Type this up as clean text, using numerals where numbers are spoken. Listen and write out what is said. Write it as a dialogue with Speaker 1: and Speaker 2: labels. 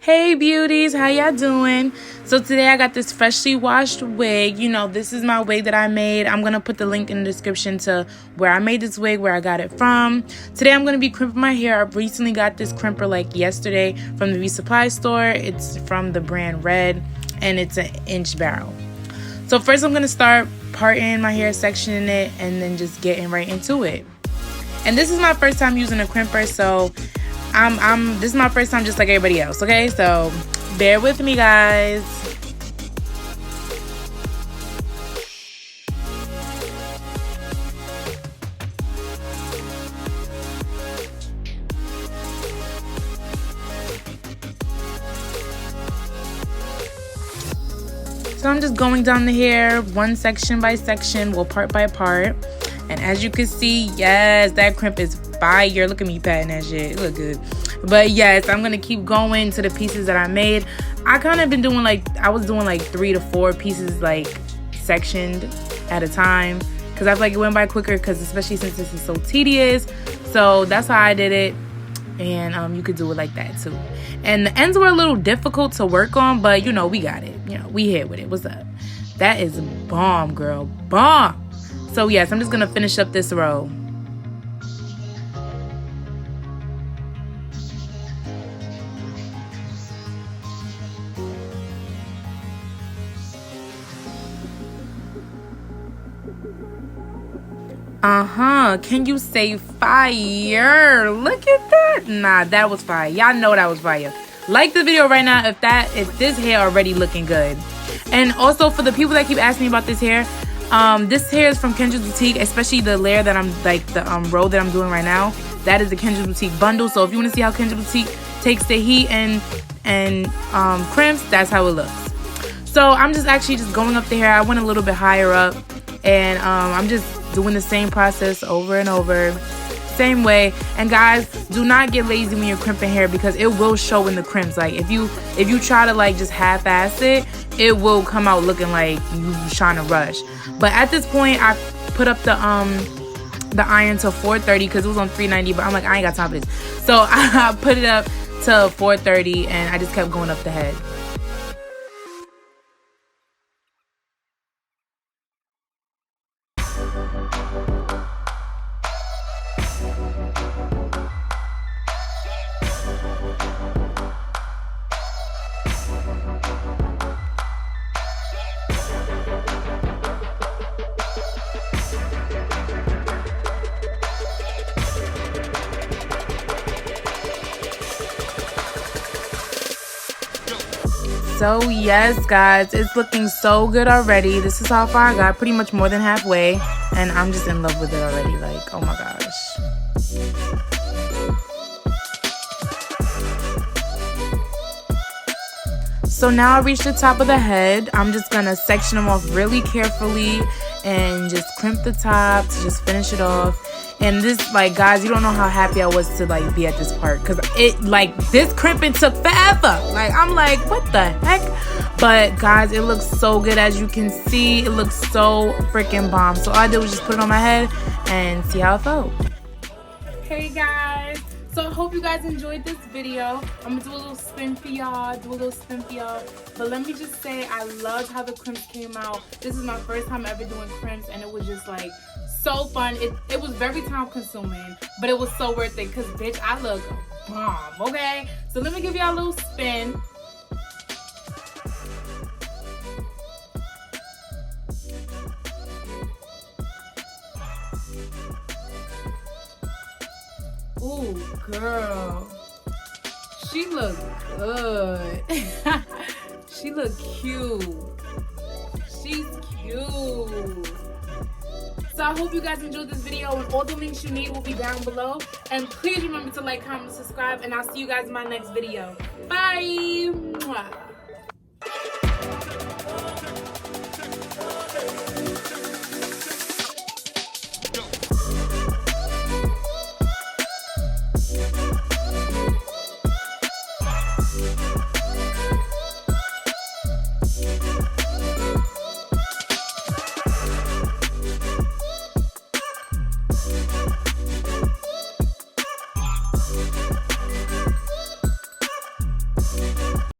Speaker 1: Hey beauties, how y'all doing? So today I got this freshly washed wig. You know, this is my wig that I made. I'm gonna put the link in the description to where I made this wig, where I got it from. Today I'm gonna be crimping my hair. I recently got this crimper like yesterday from the resupply store. It's from the brand Red and it's an inch barrel. So first I'm gonna start parting my hair, sectioning it, and then just getting right into it. And this is my first time using a crimper, so this is my first time just like everybody else, okay? So bear with me, guys. So I'm just going down the hair one section by section, well, part by part. And as you can see, yes, that crimp is fire. Look at me patting that shit. It look good. But yes, I'm gonna keep going to the pieces that I made. I kind of been doing I was doing like 3 to 4 pieces like sectioned at a time, because I feel like it went by quicker, because especially since this is so tedious. So that's how I did it. And you could do it like that too. And the ends were a little difficult to work on, but you know, we got it. You know, we hit with it. What's up? That is bomb, girl. Bomb. So yes, I'm just gonna finish up this row. Can you say fire? Look at that. Nah, that was fire. Y'all know that was fire. Like the video right now if this hair already looking good. And also for the people that keep asking me about this hair is from Kendra'sBoutique, especially the layer that I'm the row that I'm doing right now. That is the Kendra'sBoutique bundle. So if you want to see how Kendra'sBoutique takes the heat and crimps, that's how it looks. So I'm just actually just going up the hair. I went a little bit higher up, and I'm just doing the same process over and over, same way. And guys, do not get lazy when you're crimping hair, because it will show in the crimps. Like if you try to like just half-ass it, it will come out looking like you trying to rush. But at this point, I put up the iron to 430 because it was on 390, but I'm like, I ain't got time for this. So I put it up to 430 and I just kept going up the head. So yes, guys, it's looking so good already. This is how far I got, pretty much more than halfway, and I'm just in love with it already. Like, oh my gosh. So now I reached the top of the head. I'm just gonna section them off really carefully and just crimp the top to just finish it off. And this, like, guys, you don't know how happy I was to like be at this part, because it, like, this crimping took forever. Like, I'm like, what the heck? But guys, it looks so good. As you can see, it looks so freaking bomb. So all I did was just put it on my head and see how it felt. Hey guys, so I hope you guys enjoyed this video. I'm gonna do a little spin for y'all, But let me just say, I loved how the crimps came out. This is my first time ever doing crimps, and it was just like so fun. It was very time consuming, but it was so worth it, because bitch, I look bomb, okay? So let me give y'all a little spin. Ooh, girl, she look good. She look cute. She's cute. So I hope you guys enjoyed this video, and all the links you need will be down below. And please remember to like, comment, subscribe, and I'll see you guys in my next video. Bye. Mwah.